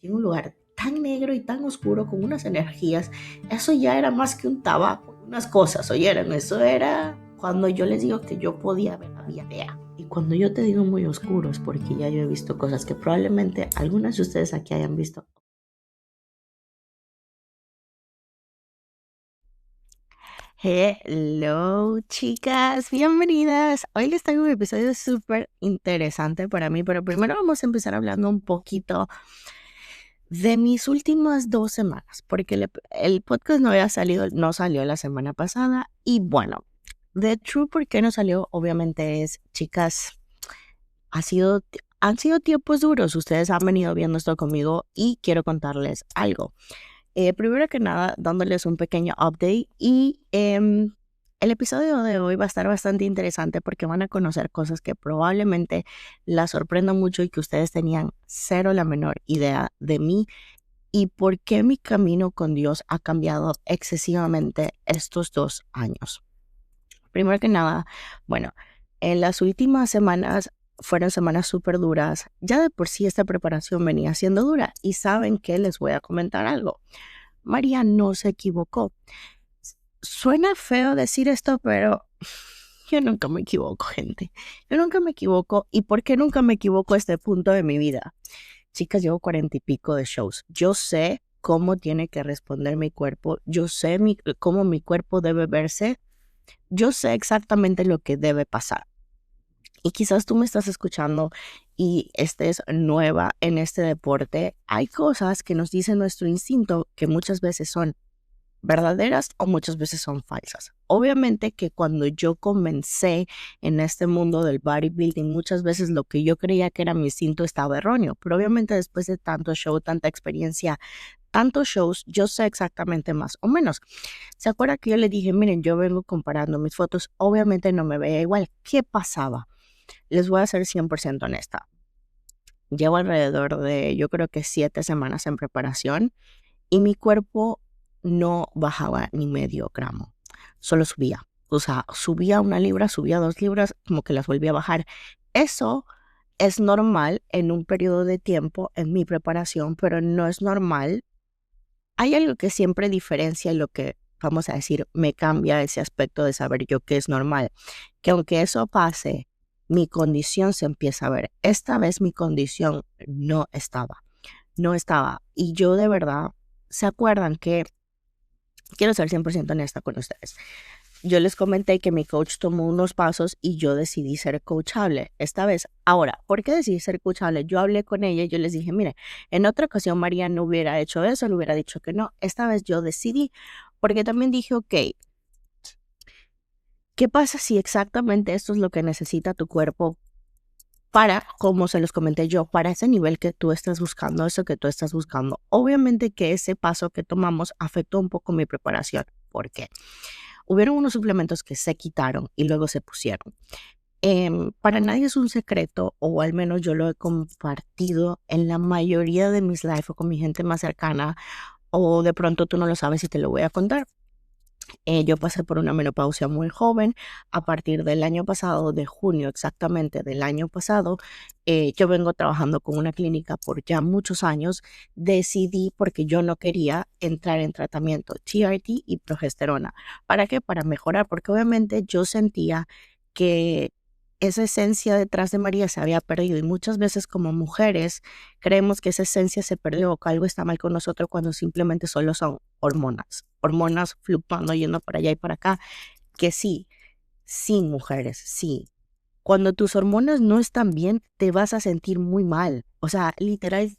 en un lugar tan negro y tan oscuro con unas energías. Eso ya era más que un tabaco, unas cosas, oyeron, eso era cuando yo les digo que yo podía ver la vida. Y cuando yo te digo muy oscuro es porque ya yo he visto cosas que probablemente algunas de ustedes aquí hayan visto. Hello, chicas, bienvenidas. Hoy les traigo un episodio súper interesante para mí, pero primero vamos a empezar hablando un poquito de mis últimas 2 semanas, porque el podcast no salió la semana pasada. Y bueno, The True, ¿por qué no salió? Obviamente es, chicas, ha sido, han sido tiempos duros. Ustedes han venido viendo esto conmigo y quiero contarles algo. Primero que nada, dándoles un pequeño update y el episodio de hoy va a estar bastante interesante porque van a conocer cosas que probablemente las sorprendan mucho y que ustedes tenían cero la menor idea de mí y por qué mi camino con Dios ha cambiado excesivamente estos 2 años. Primero que nada, bueno, en las últimas semanas fueron semanas súper duras. Ya de por sí esta preparación venía siendo dura y saben que les voy a comentar algo. María no se equivocó. Suena feo decir esto, pero yo nunca me equivoco, gente. Yo nunca me equivoco. ¿Y por qué nunca me equivoco a este punto de mi vida? Chicas, llevo 40 y pico de shows. Yo sé cómo tiene que responder mi cuerpo. Yo sé cómo mi cuerpo debe verse. Yo sé exactamente lo que debe pasar. Y quizás tú me estás escuchando y estés nueva en este deporte. Hay cosas que nos dice nuestro instinto que muchas veces son verdaderas o muchas veces son falsas. Obviamente que cuando yo comencé en este mundo del bodybuilding, muchas veces lo que yo creía que era mi instinto estaba erróneo, pero obviamente después de tanto show, tanta experiencia, tantos shows, yo sé exactamente más o menos. ¿Se acuerda que yo le dije, miren, yo vengo comparando mis fotos, obviamente no me veía igual? ¿Qué pasaba? Les voy a ser 100% honesta. Llevo alrededor de, yo creo que 7 semanas en preparación y mi cuerpo no bajaba ni medio gramo, solo subía. O sea, subía 1 libra, subía 2 libras, como que las volvía a bajar. Eso es normal en un periodo de tiempo en mi preparación, pero no es normal. Hay algo que siempre diferencia lo que, vamos a decir, me cambia ese aspecto de saber yo qué es normal. Que aunque eso pase, mi condición se empieza a ver. Esta vez mi condición no estaba. Y yo de verdad, ¿se acuerdan que quiero ser 100% honesta con ustedes? Yo les comenté que mi coach tomó unos pasos y yo decidí ser coachable esta vez. Ahora, ¿por qué decidí ser coachable? Yo hablé con ella y yo les dije, mire, en otra ocasión María no hubiera hecho eso, le hubiera dicho que no. Esta vez yo decidí, porque también dije, ok, ¿qué pasa si exactamente esto es lo que necesita tu cuerpo para, como se los comenté yo, para ese nivel que tú estás buscando, eso que tú estás buscando? Obviamente que ese paso que tomamos afectó un poco mi preparación. ¿Por qué? Hubieron unos suplementos que se quitaron y luego se pusieron. Para nadie es un secreto, o al menos yo lo he compartido en la mayoría de mis lives o con mi gente más cercana, o de pronto tú no lo sabes y te lo voy a contar. Yo pasé por una menopausia muy joven. A partir del año pasado, de junio exactamente del año pasado, yo vengo trabajando con una clínica por ya muchos años. Decidí, porque yo no quería entrar en tratamiento TRT y progesterona. ¿Para qué? Para mejorar, porque obviamente yo sentía que esa esencia detrás de María se había perdido y muchas veces como mujeres creemos que esa esencia se perdió o que algo está mal con nosotros cuando simplemente solo son hormonas fluctuando, yendo para allá y para acá, que sí, mujeres, sí. Cuando tus hormonas no están bien, te vas a sentir muy mal. O sea, literal,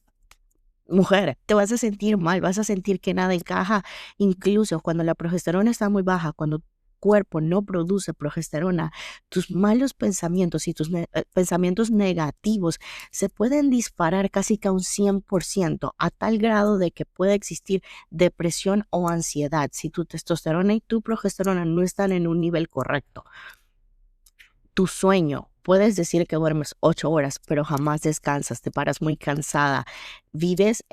mujer, te vas a sentir mal, vas a sentir que nada encaja. Incluso cuando la progesterona está muy baja, cuando tu cuerpo no produce progesterona, tus malos pensamientos y tus pensamientos negativos se pueden disparar casi que a un 100%, a tal grado de que puede existir depresión o ansiedad si tu testosterona y tu progesterona no están en un nivel correcto. Tu sueño, puedes decir que duermes 8 horas, pero jamás descansas, te paras muy cansada, vives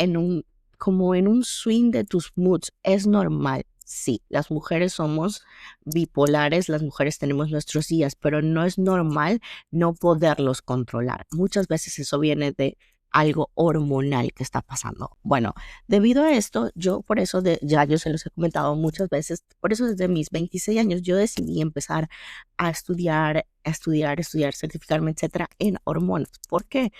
como en un swing de tus moods. Es normal. Sí, las mujeres somos bipolares, las mujeres tenemos nuestros días, pero no es normal no poderlos controlar. Muchas veces eso viene de algo hormonal que está pasando. Bueno, debido a esto, yo por eso, ya yo se los he comentado muchas veces, por eso desde mis 26 años yo decidí empezar a estudiar, certificarme, etcétera, en hormonas. ¿Por qué?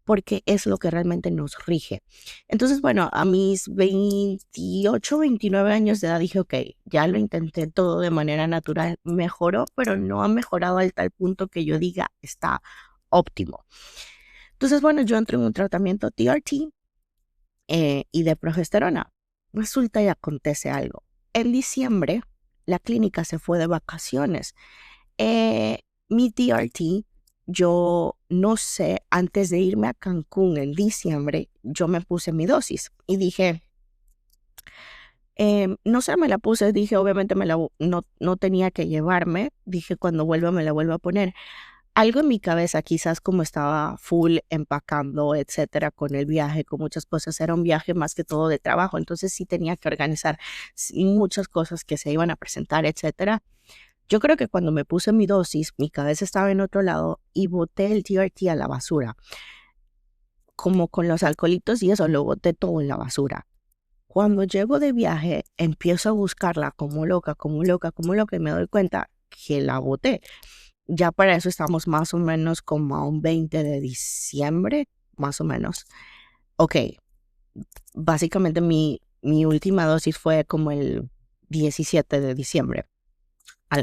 Porque es lo que realmente nos rige. Entonces, bueno, a mis 28, 29 años de edad dije, ok, ya lo intenté todo de manera natural, mejoró, pero no ha mejorado al tal punto que yo diga está óptimo. Entonces, bueno, yo entré en un tratamiento TRT y de progesterona. Resulta y acontece algo. En diciembre, la clínica se fue de vacaciones. Mi TRT, yo no sé, antes de irme a Cancún en diciembre, yo me puse mi dosis y dije, no sé, me la puse, dije, obviamente no tenía que llevarme, dije, cuando vuelva me la vuelvo a poner. Algo en mi cabeza, quizás como estaba full empacando, etcétera, con el viaje, con muchas cosas, era un viaje más que todo de trabajo, entonces sí tenía que organizar muchas cosas que se iban a presentar, etcétera. Yo creo que cuando me puse mi dosis, mi cabeza estaba en otro lado y boté el TRT a la basura. Como con los alcoholitos y eso, lo boté todo en la basura. Cuando llego de viaje, empiezo a buscarla como loca, como loca, como loca y me doy cuenta que la boté. Ya para eso estamos más o menos como a un 20 de diciembre, más o menos. Ok, básicamente mi última dosis fue como el 17 de diciembre.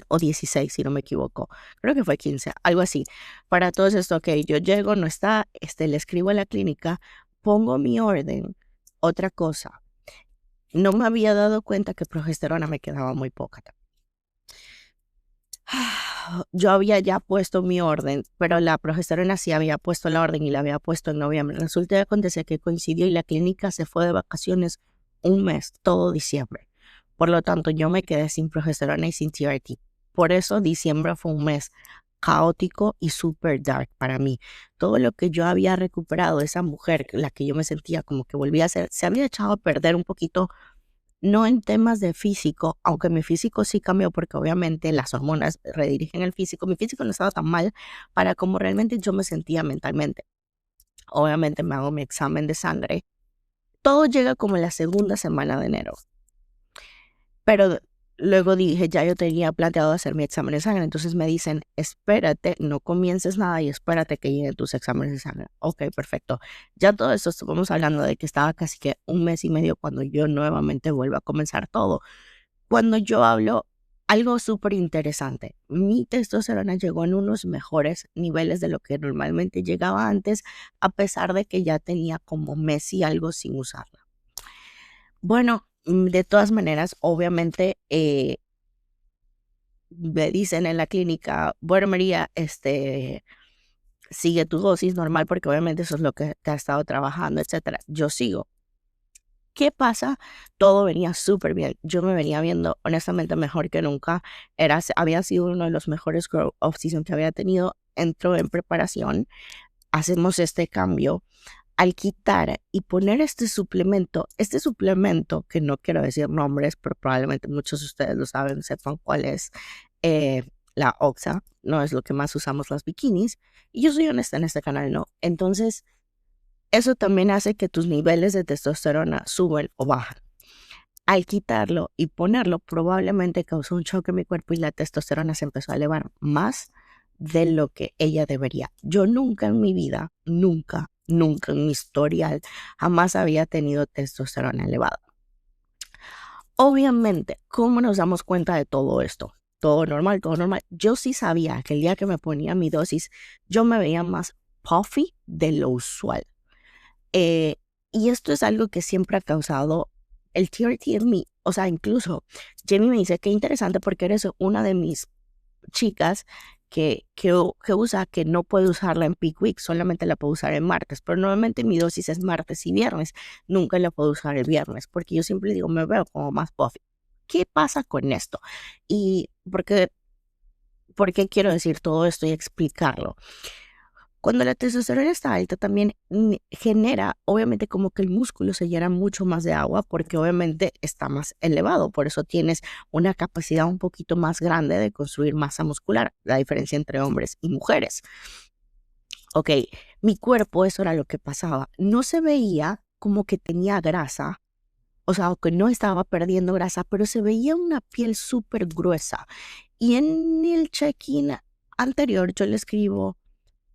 O 16, si no me equivoco. Creo que fue 15, algo así. Para todo esto, ok, yo llego, no está, le escribo a la clínica, pongo mi orden. Otra cosa, no me había dado cuenta que progesterona me quedaba muy poca. Yo había ya puesto mi orden, pero la progesterona sí había puesto la orden y la había puesto en noviembre. Resulta que acontece que coincidió y la clínica se fue de vacaciones un mes, todo diciembre. Por lo tanto, yo me quedé sin progesterona y sin TRT. Por eso diciembre fue un mes caótico y super dark para mí. Todo lo que yo había recuperado, esa mujer, la que yo me sentía como que volvía a ser, se había echado a perder un poquito, no en temas de físico, aunque mi físico sí cambió porque obviamente las hormonas redirigen el físico. Mi físico no estaba tan mal para como realmente yo me sentía mentalmente. Obviamente me hago mi examen de sangre. Todo llega como en la segunda semana de enero. Pero luego dije, ya yo tenía planteado hacer mi examen de sangre. Entonces me dicen, espérate, no comiences nada y espérate que lleguen tus exámenes de sangre. Ok, perfecto. Ya todo esto estamos hablando de que estaba casi que un mes y medio cuando yo nuevamente vuelvo a comenzar todo. Cuando yo hablo, algo súper interesante, mi testosterona llegó en unos mejores niveles de lo que normalmente llegaba antes, a pesar de que ya tenía como mes y algo sin usarla. Bueno, de todas maneras, obviamente, me dicen en la clínica, bueno, María, sigue tu dosis normal porque obviamente eso es lo que te ha estado trabajando, etcétera. Yo sigo. ¿Qué pasa? Todo venía súper bien. Yo me venía viendo honestamente mejor que nunca. Había sido uno de los mejores grow off season que había tenido. Entro en preparación. Hacemos este cambio. Al quitar y poner este suplemento que no quiero decir nombres, pero probablemente muchos de ustedes lo saben, sepan cuál es, la Oxa, no es lo que más usamos las bikinis. Y yo soy honesta en este canal, ¿no? Entonces, eso también hace que tus niveles de testosterona suben o bajan. Al quitarlo y ponerlo, probablemente causó un choque en mi cuerpo y la testosterona se empezó a elevar más de lo que ella debería. Yo nunca en mi vida, nunca en mi historial, jamás había tenido testosterona elevada. Obviamente, ¿cómo nos damos cuenta de todo esto? Todo normal, todo normal. Yo sí sabía que el día que me ponía mi dosis, yo me veía más puffy de lo usual. Y esto es algo que siempre ha causado el TRT en mí. O sea, incluso Jamie me dice, qué interesante porque eres una de mis chicas que usa, que no puede usarla en peak week, solamente la puedo usar en martes. Pero normalmente mi dosis es martes y viernes. Nunca la puedo usar el viernes porque yo siempre digo, me veo como más puffy. ¿Qué pasa con esto? Y por qué quiero decir todo esto y explicarlo. Cuando la testosterona está alta también genera, obviamente, como que el músculo se llena mucho más de agua porque obviamente está más elevado. Por eso tienes una capacidad un poquito más grande de construir masa muscular, la diferencia entre hombres y mujeres. Ok, Mi cuerpo, eso era lo que pasaba. No se veía como que tenía grasa, o sea, o que no estaba perdiendo grasa, pero se veía una piel súper gruesa. Y en el check-in anterior yo le escribo,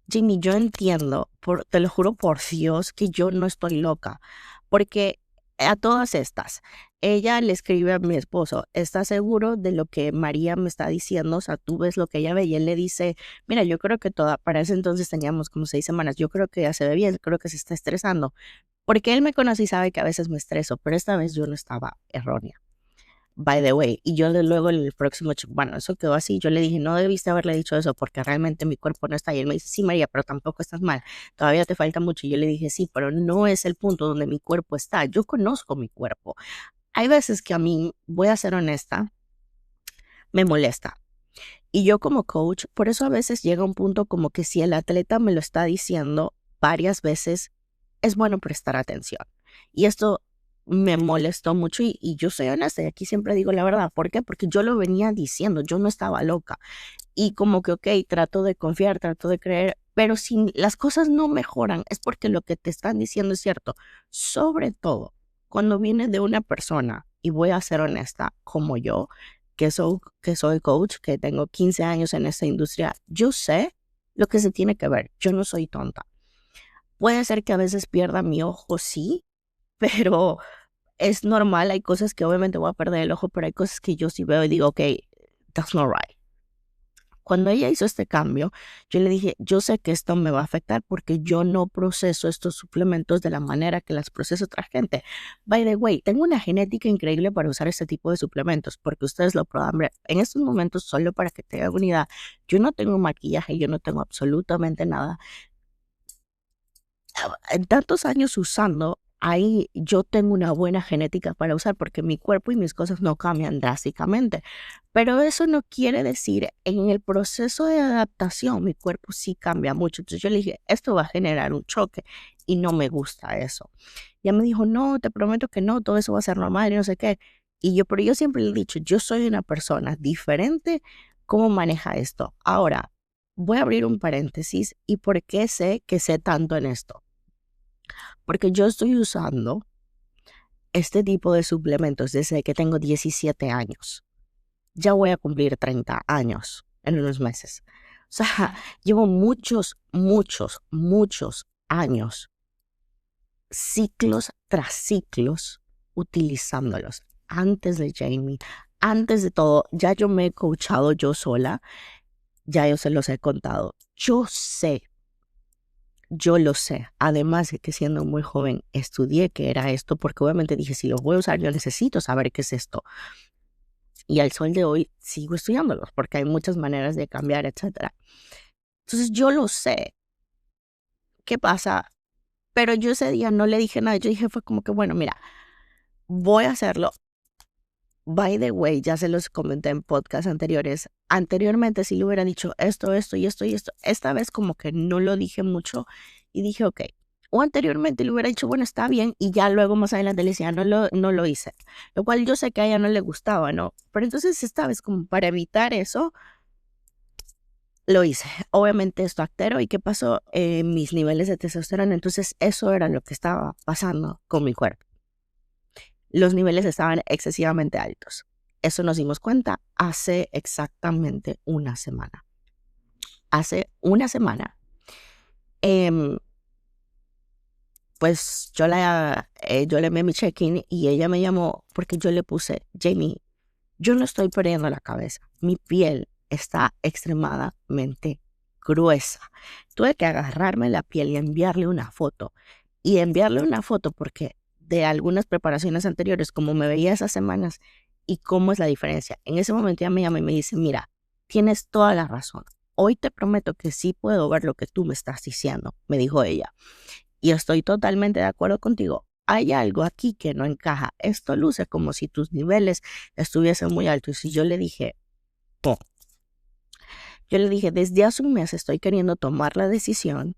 Jimmy, yo entiendo, te lo juro por Dios, que yo no estoy loca, porque a todas estas, ella le escribe a mi esposo, ¿estás seguro de lo que María me está diciendo? O sea, tú ves lo que ella ve y él le dice, mira, yo creo que para ese entonces teníamos como 6 semanas, yo creo que ya se ve bien, creo que se está estresando, porque él me conoce y sabe que a veces me estreso, pero esta vez yo no estaba errónea. By the way, y yo luego el próximo, bueno, eso quedó así, yo le dije, no debiste haberle dicho eso porque realmente mi cuerpo no está, y él me dice, sí, María, pero tampoco estás mal, todavía te falta mucho, y yo le dije, sí, pero no es el punto donde mi cuerpo está, yo conozco mi cuerpo. Hay veces que a mí, voy a ser honesta, me molesta, y yo como coach, por eso a veces llega un punto como que si el atleta me lo está diciendo varias veces, es bueno prestar atención. Y esto me molestó mucho y yo soy honesta y aquí siempre digo la verdad. ¿Por qué? Porque yo lo venía diciendo, yo no estaba loca. Y como que, ok, trato de confiar, trato de creer, pero si las cosas no mejoran es porque lo que te están diciendo es cierto. Sobre todo cuando viene de una persona, y voy a ser honesta, como yo, que soy coach, que tengo 15 años en esta industria, yo sé lo que se tiene que ver. Yo no soy tonta. Puede ser que a veces pierda mi ojo, sí, pero es normal. Hay cosas que obviamente voy a perder el ojo, pero hay cosas que yo sí veo y digo, ok, that's not right. Cuando ella hizo este cambio, yo le dije, yo sé que esto me va a afectar porque yo no proceso estos suplementos de la manera que las procesa otra gente. By the way, tengo una genética increíble para usar este tipo de suplementos porque ustedes lo puedan ver. En estos momentos, solo para que tengan una idea, yo no tengo maquillaje, yo no tengo absolutamente nada. En tantos años usando, ahí yo tengo una buena genética para usar porque mi cuerpo y mis cosas no cambian drásticamente. Pero eso no quiere decir en el proceso de adaptación, mi cuerpo sí cambia mucho. Entonces yo le dije, esto va a generar un choque y no me gusta eso. Ya me dijo, no, te prometo que no, todo eso va a ser normal y no sé qué. Pero yo siempre le he dicho, yo soy una persona diferente. ¿Cómo maneja esto? Ahora, voy a abrir un paréntesis y por qué sé que sé tanto en esto. Porque yo estoy usando este tipo de suplementos desde que tengo 17 años. Ya voy a cumplir 30 años en unos meses. O sea, llevo muchos años, ciclos tras ciclos, utilizándolos. Antes de Jamie, antes de todo, ya yo me he coachado yo sola, ya yo se los he contado. Yo lo sé, además de que siendo muy joven estudié qué era esto, porque obviamente dije, si lo voy a usar, yo necesito saber qué es esto. Y al sol de hoy sigo estudiándolos, porque hay muchas maneras de cambiar, etcétera. Entonces yo lo sé. ¿Qué pasa? Pero yo ese día no le dije nada, yo dije, fue como que, bueno, mira, voy a hacerlo. By the way, ya se los comenté en podcasts anteriores. Anteriormente sí le hubiera dicho esto y esto y esto. Esta vez como que no lo dije mucho y dije, ok. O anteriormente le hubiera dicho, bueno, está bien, y ya luego más adelante le decía, no lo hice. Lo cual yo sé que a ella no le gustaba, ¿no? Pero entonces esta vez como para evitar eso, lo hice. Obviamente esto actero. ¿Y qué pasó? Mis niveles de testosterona. Entonces eso era lo que estaba pasando con mi cuerpo. Los niveles estaban excesivamente altos. Eso nos dimos cuenta hace exactamente una semana. Hace una semana, em, pues yo le envié mi check-in y ella me llamó porque yo le puse, Jamie, yo no estoy perdiendo la cabeza. Mi piel está extremadamente gruesa. Tuve que agarrarme la piel y enviarle una foto. Y enviarle una foto porque de algunas preparaciones anteriores, como me veía esas semanas y cómo es la diferencia. En ese momento ella me llama y me dice, mira, tienes toda la razón. Hoy te prometo que sí puedo ver lo que tú me estás diciendo, me dijo ella. Y estoy totalmente de acuerdo contigo. Hay algo aquí que no encaja. Esto luce como si tus niveles estuviesen muy altos. Y yo le dije, oh. Yo le dije, desde hace un mes estoy queriendo tomar la decisión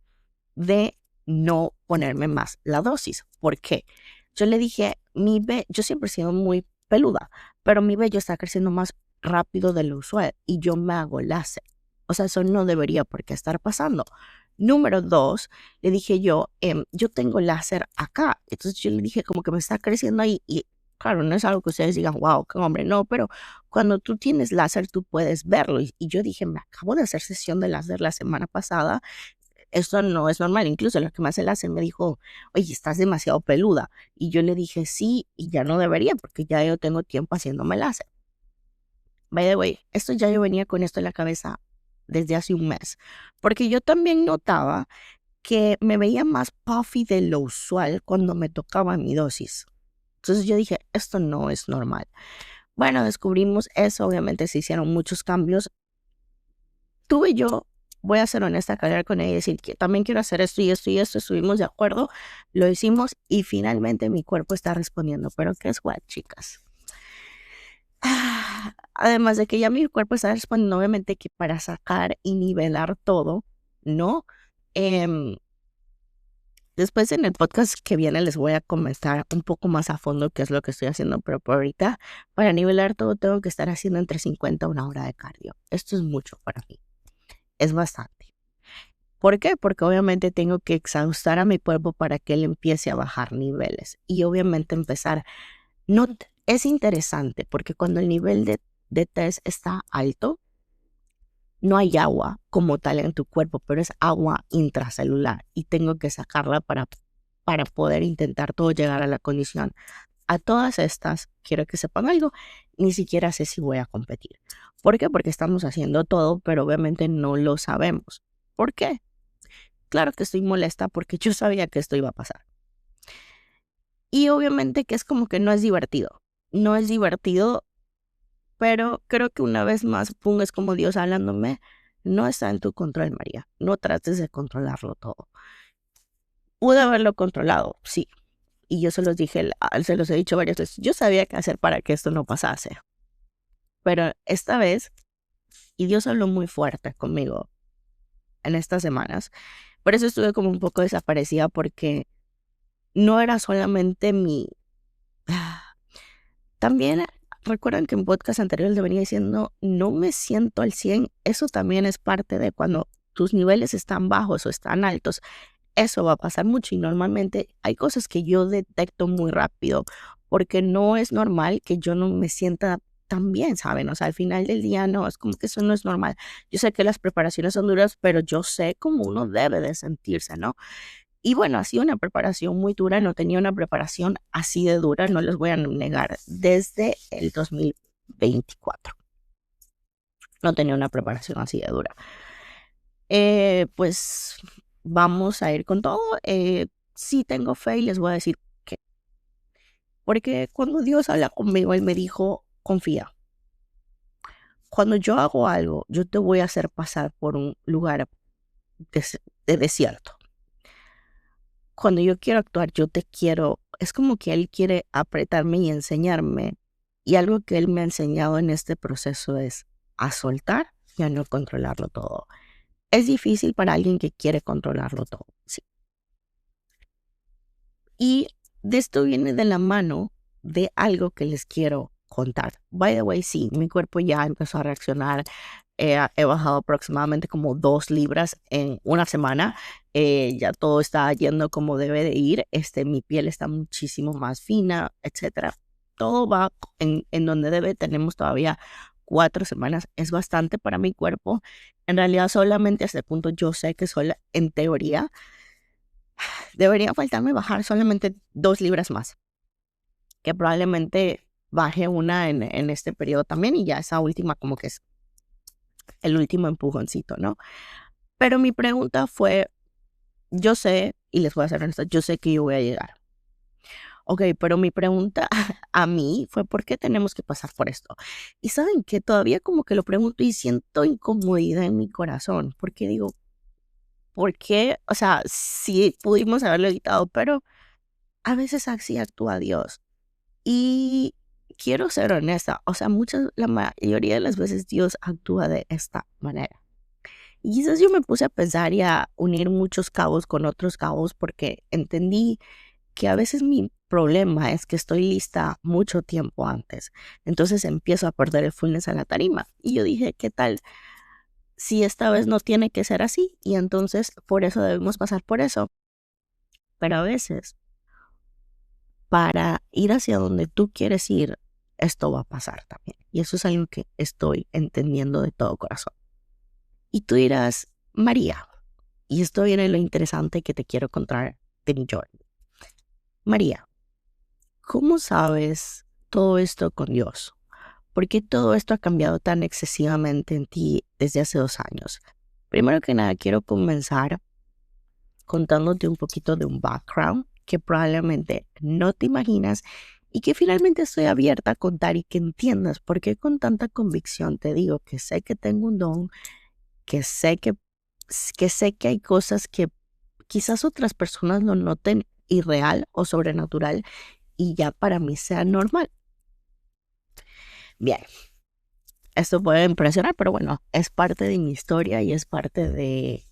de no ponerme más la dosis. ¿Por qué? Yo le dije, yo siempre he sido muy peluda, pero mi vello está creciendo más rápido de lo usual y yo me hago láser. O sea, eso no debería por qué estar pasando. Número dos, le dije yo tengo láser acá. Entonces yo le dije como que me está creciendo ahí y claro, no es algo que ustedes digan, wow, qué hombre, no, pero cuando tú tienes láser tú puedes verlo. Y yo dije, me acabo de hacer sesión de láser la semana pasada, esto no es normal. Incluso la que me hace láser me dijo, oye, estás demasiado peluda. Y yo le dije, sí, y ya no debería porque ya yo tengo tiempo haciéndome láser. By the way, esto ya yo venía con esto en la cabeza desde hace un mes, porque yo también notaba que me veía más puffy de lo usual cuando me tocaba mi dosis. Entonces yo dije, esto no es normal. Bueno, descubrimos eso, obviamente se hicieron muchos cambios. Tuve yo, voy a ser honesta, que hablar con ella y decir que también quiero hacer esto y esto y esto, estuvimos de acuerdo, lo hicimos y finalmente mi cuerpo está respondiendo. Pero ¿qué es what, chicas? Además de que ya mi cuerpo está respondiendo, obviamente que para sacar y nivelar todo, ¿no? Em, Después en el podcast que viene les voy a comentar un poco más a fondo qué es lo que estoy haciendo, pero por ahorita, para nivelar todo, tengo que estar haciendo entre 50 a una hora de cardio. Esto es mucho para mí, es bastante. ¿Por qué? Porque obviamente tengo que exhaustar a mi cuerpo para que él empiece a bajar niveles y obviamente empezar. No, es interesante porque cuando el nivel de test está alto, no hay agua como tal en tu cuerpo, pero es agua intracelular y tengo que sacarla para poder intentar todo llegar a la condición. A todas estas, quiero que sepan algo, ni siquiera sé si voy a competir. ¿Por qué? Porque estamos haciendo todo, pero obviamente no lo sabemos. ¿Por qué? Claro que estoy molesta porque yo sabía que esto iba a pasar. Y obviamente que es como que no es divertido. No es divertido, pero creo que una vez más, pum, es como Dios hablándome. No está en tu control, María. No trates de controlarlo todo. Pude haberlo controlado, sí. Y yo se los dije, se los he dicho varias veces. Yo sabía qué hacer para que esto no pasase. Pero esta vez, y Dios habló muy fuerte conmigo en estas semanas. Por eso estuve como un poco desaparecida porque no era solamente mi... También recuerdan que en podcast anteriores le venía diciendo, no me siento al 100. Eso también es parte de cuando tus niveles están bajos o están altos. Eso va a pasar mucho y normalmente hay cosas que yo detecto muy rápido porque no es normal que yo no me sienta tan bien, ¿saben? O sea, al final del día no, es como que eso no es normal. Yo sé que las preparaciones son duras, pero yo sé cómo uno debe de sentirse, ¿no? Y bueno, ha sido una preparación muy dura, no tenía una preparación así de dura, no les voy a negar, desde el 2024. No tenía una preparación así de dura. Pues vamos a ir con todo. Sí tengo fe y les voy a decir que, porque cuando Dios habla conmigo, Él me dijo, confía. Cuando yo hago algo, yo te voy a hacer pasar por un lugar de desierto. Cuando yo quiero actuar, yo te quiero, es como que Él quiere apretarme y enseñarme. Y algo que Él me ha enseñado en este proceso es a soltar y a no controlarlo todo. Es difícil para alguien que quiere controlarlo todo, sí. Y de esto viene de la mano de algo que les quiero contar. By the way, sí, mi cuerpo ya empezó a reaccionar. He bajado aproximadamente como 2 libras en una semana. Ya todo está yendo como debe de ir. Mi piel está muchísimo más fina, etcétera. Todo va en donde debe. Tenemos todavía 4 semanas. Es bastante para mi cuerpo. En realidad, solamente hasta el punto yo sé que en teoría debería faltarme bajar solamente 2 libras más, que probablemente baje una en este periodo también y ya esa última como que es el último empujoncito, ¿no? Pero mi pregunta fue, yo sé, y les voy a ser honesta, yo sé que yo voy a llegar. Ok, pero mi pregunta a mí fue, ¿por qué tenemos que pasar por esto? Y saben que todavía como que lo pregunto y siento incomodidad en mi corazón, porque digo, ¿por qué? O sea, sí pudimos haberlo evitado, pero a veces así actúa Dios. Y quiero ser honesta, o sea, la mayoría de las veces Dios actúa de esta manera. Y quizás yo me puse a pensar y a unir muchos cabos con otros cabos porque entendí que a veces mi problema es que estoy lista mucho tiempo antes. Entonces empiezo a perder el fullness a la tarima. Y yo dije, ¿qué tal? si esta vez no tiene que ser así y entonces por eso debemos pasar por eso. Pero a veces, para ir hacia donde tú quieres ir, esto va a pasar también. Y eso es algo que estoy entendiendo de todo corazón. Y tú dirás, María, y esto viene lo interesante que te quiero contar de mi journey. María, ¿cómo sabes todo esto con Dios? ¿Por qué todo esto ha cambiado tan excesivamente en ti desde hace 2 años? Primero que nada, quiero comenzar contándote un poquito de un background que probablemente no te imaginas y que finalmente estoy abierta a contar y que entiendas por qué con tanta convicción te digo que sé que tengo un don, que sé que hay cosas que quizás otras personas lo noten irreal o sobrenatural y ya para mí sea normal. Bien, esto puede impresionar, pero bueno, es parte de mi historia y es parte de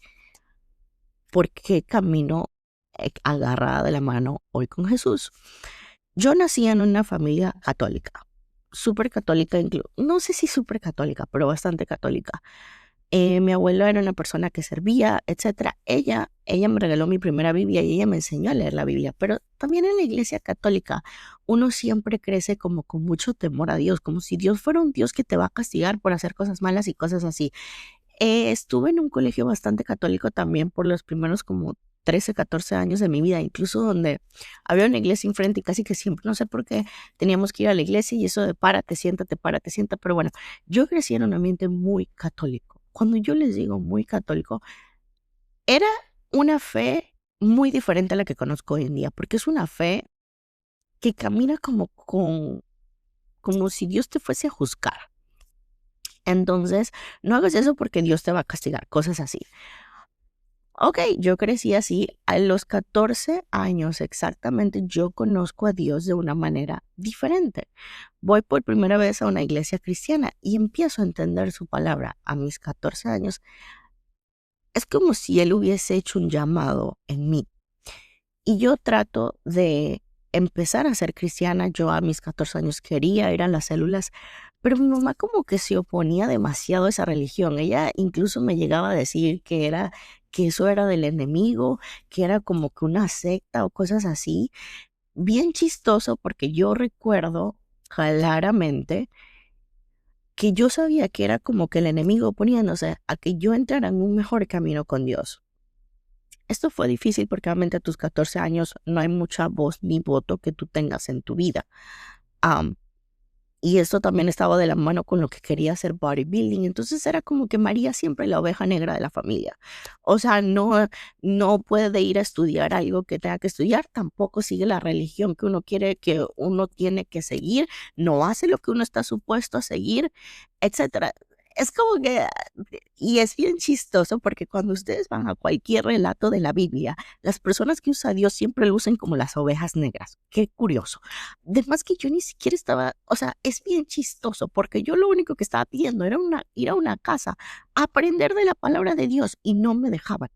por qué camino agarrada de la mano hoy con Jesús. Yo nací en una familia católica, súper católica, no sé si súper católica, pero bastante católica. Mi abuelo era una persona que servía, etcétera. Ella me regaló mi primera Biblia y ella me enseñó a leer la Biblia. Pero también en la iglesia católica uno siempre crece como con mucho temor a Dios, como si Dios fuera un Dios que te va a castigar por hacer cosas malas y cosas así. Estuve en un colegio bastante católico también por los primeros como 13, 14 años de mi vida, incluso donde había una iglesia enfrente y casi que siempre, no sé por qué, teníamos que ir a la iglesia y eso de párate, siéntate, pero bueno, yo crecí en un ambiente muy católico. Cuando yo les digo muy católico, era una fe muy diferente a la que conozco hoy en día, porque es una fe que camina como si Dios te fuese a juzgar. Entonces, no hagas eso porque Dios te va a castigar, cosas así. Ok, yo crecí así. A los 14 años exactamente, yo conozco a Dios de una manera diferente. Voy por primera vez a una iglesia cristiana y empiezo a entender su palabra a mis 14 años. Es como si Él hubiese hecho un llamado en mí. Y yo trato de empezar a ser cristiana. Yo a mis 14 años quería ir a las células, pero mi mamá como que se oponía demasiado a esa religión. Ella incluso me llegaba a decir que eso era del enemigo, que era como que una secta o cosas así. Bien chistoso porque yo recuerdo claramente que yo sabía que era como que el enemigo oponiéndose a que yo entrara en un mejor camino con Dios. Esto fue difícil porque obviamente a tus 14 años no hay mucha voz ni voto que tú tengas en tu vida. Am, y esto también estaba de la mano con lo que quería hacer bodybuilding. Entonces era como que María siempre la oveja negra de la familia. O sea, no puede ir a estudiar algo que tenga que estudiar, tampoco sigue la religión que uno quiere, que uno tiene que seguir, no hace lo que uno está supuesto a seguir, etcétera. Es como que, y es bien chistoso porque cuando ustedes van a cualquier relato de la Biblia, las personas que usa Dios siempre lo usan como las ovejas negras. Qué curioso. Además que yo ni siquiera estaba, o sea, es bien chistoso porque yo lo único que estaba pidiendo era ir a una casa, aprender de la palabra de Dios y no me dejaban.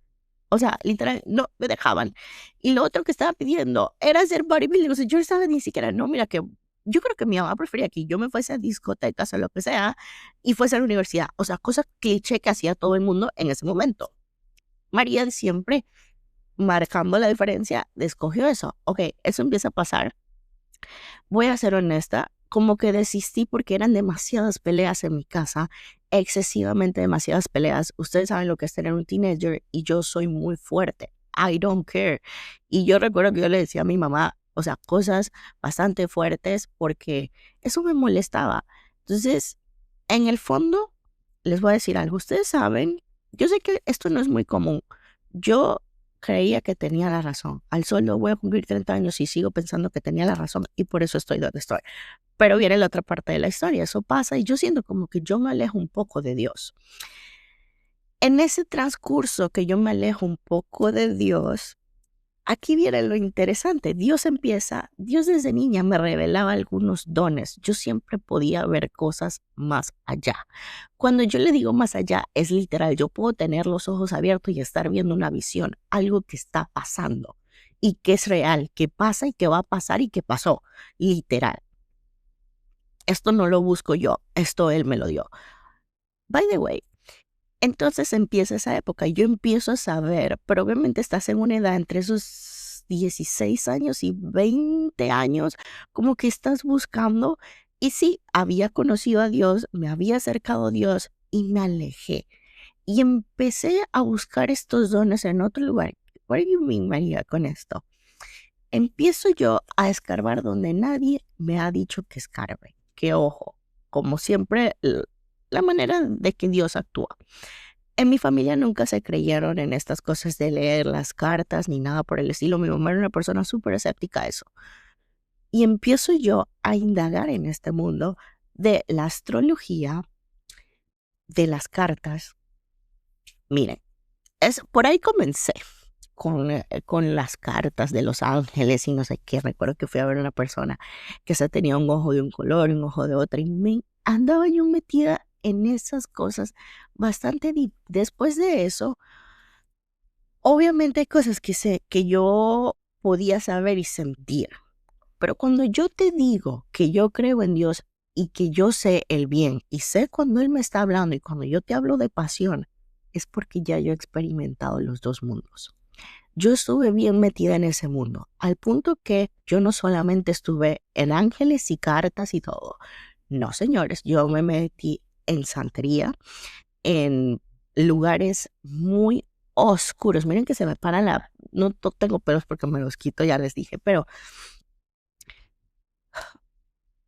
O sea, literal, no me dejaban. Y lo otro que estaba pidiendo era hacer bodybuilding. O sea, yo estaba ni siquiera, no, mira que yo creo que mi mamá prefería que yo me fuese a discotecas o lo que sea y fuese a la universidad. O sea, cosa cliché que hacía todo el mundo en ese momento. María siempre marcando la diferencia, escogió eso. Ok, eso empieza a pasar. Voy a ser honesta, como que desistí porque eran demasiadas peleas en mi casa, excesivamente demasiadas peleas. Ustedes saben lo que es tener un teenager y yo soy muy fuerte. I don't care. Y yo recuerdo que yo le decía a mi mamá, o sea, cosas bastante fuertes porque eso me molestaba. Entonces, en el fondo, les voy a decir algo. Ustedes saben, yo sé que esto no es muy común. Yo creía que tenía la razón. Al sol no voy a cumplir 30 años y sigo pensando que tenía la razón y por eso estoy donde estoy. Pero viene la otra parte de la historia. Eso pasa y yo siento como que yo me alejo un poco de Dios. En ese transcurso que yo me alejo un poco de Dios, aquí viene lo interesante. Dios desde niña me revelaba algunos dones. Yo siempre podía ver cosas más allá. Cuando yo le digo más allá, es literal. Yo puedo tener los ojos abiertos y estar viendo una visión, algo que está pasando y que es real, que pasa y que va a pasar y que pasó. Literal. Esto no lo busco yo, esto Él me lo dio. By the way, Entonces empieza esa época, yo empiezo a saber, pero obviamente estás en una edad entre esos 16 años y 20 años, como que estás buscando, y sí, había conocido a Dios, me había acercado a Dios y me alejé. Y empecé a buscar estos dones en otro lugar. What do you mean, María, con esto? Empiezo yo a escarbar donde nadie me ha dicho que escarbe. Que ojo, como siempre, la manera de que Dios actúa. En mi familia nunca se creyeron en estas cosas de leer las cartas ni nada por el estilo. Mi mamá era una persona súper escéptica a eso. Y empiezo yo a indagar en este mundo de la astrología, de las cartas. Miren, por ahí comencé con las cartas de los ángeles y no sé qué. Recuerdo que fui a ver a una persona que se tenía un ojo de un color y un ojo de otro, y me andaba yo metida en esas cosas bastante deep. Después de eso, obviamente hay cosas que yo podía saber y sentir, pero cuando yo te digo que yo creo en Dios y que yo sé el bien y sé cuando Él me está hablando, y cuando yo te hablo de pasión, es porque ya yo he experimentado los dos mundos. Yo estuve bien metida en ese mundo, al punto que yo no solamente estuve en ángeles y cartas y todo. No, señores, yo me metí en santería, en lugares muy oscuros. Miren que se me para no tengo pelos porque me los quito, ya les dije, pero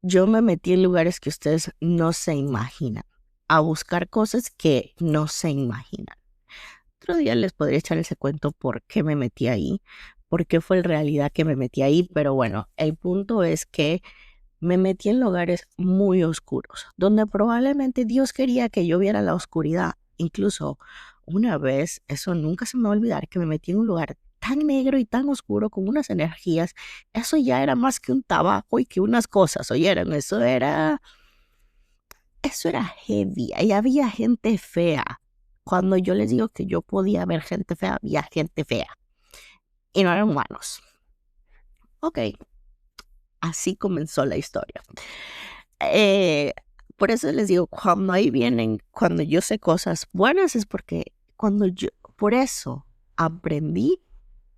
yo me metí en lugares que ustedes no se imaginan, a buscar cosas que no se imaginan. Otro día les podría echar ese cuento por qué me metí ahí, por qué fue en realidad que me metí ahí, pero bueno, el punto es que me metí en lugares muy oscuros, donde probablemente Dios quería que yo viera la oscuridad. Incluso una vez, eso nunca se me va a olvidar, que me metí en un lugar tan negro y tan oscuro con unas energías. Eso ya era más que un tabaco y que unas cosas, oyeron, eso era heavy. Ahí había gente fea. Cuando yo les digo que yo podía ver gente fea, había gente fea. Y no eran humanos. Ok, así comenzó la historia. Eh, por eso les digo, cuando yo sé cosas buenas, es porque por eso aprendí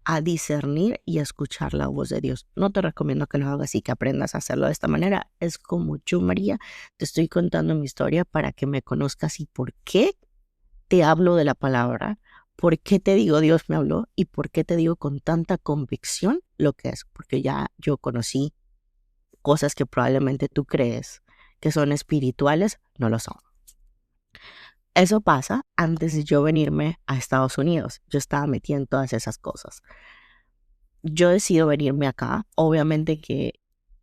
a discernir y a escuchar la voz de Dios. No te recomiendo que lo hagas y que aprendas a hacerlo de esta manera. Es como yo, María, te estoy contando mi historia para que me conozcas y por qué te hablo de la palabra, por qué te digo Dios me habló y por qué te digo con tanta convicción lo que es. Porque ya yo conocí cosas que probablemente tú crees que son espirituales, no lo son. Eso pasa antes de yo venirme a Estados Unidos. Yo estaba metida en todas esas cosas. Yo decido venirme acá. Obviamente que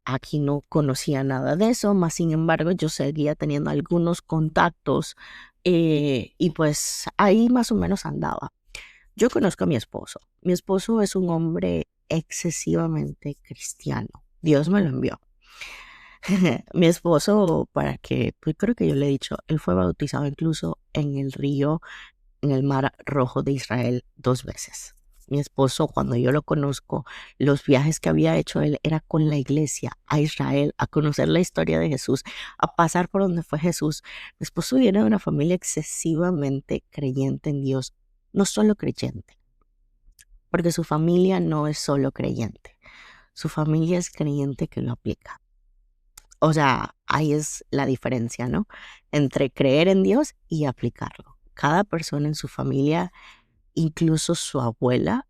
aquí no conocía nada de eso, más sin embargo yo seguía teniendo algunos contactos, y pues ahí más o menos andaba. Yo conozco a mi esposo. Mi esposo es un hombre excesivamente cristiano. Dios me lo envió. Mi esposo, pues creo que yo le he dicho, él fue bautizado incluso en el río, en el Mar Rojo de Israel 2 veces. Mi esposo, cuando yo lo conozco, los viajes que había hecho él era con la iglesia a Israel, a conocer la historia de Jesús, a pasar por donde fue Jesús. Mi esposo viene de una familia excesivamente creyente en Dios, no solo creyente, porque su familia no es solo creyente, su familia es creyente que lo aplica. O sea, ahí es la diferencia, ¿no? Entre creer en Dios y aplicarlo. Cada persona en su familia, incluso su abuela,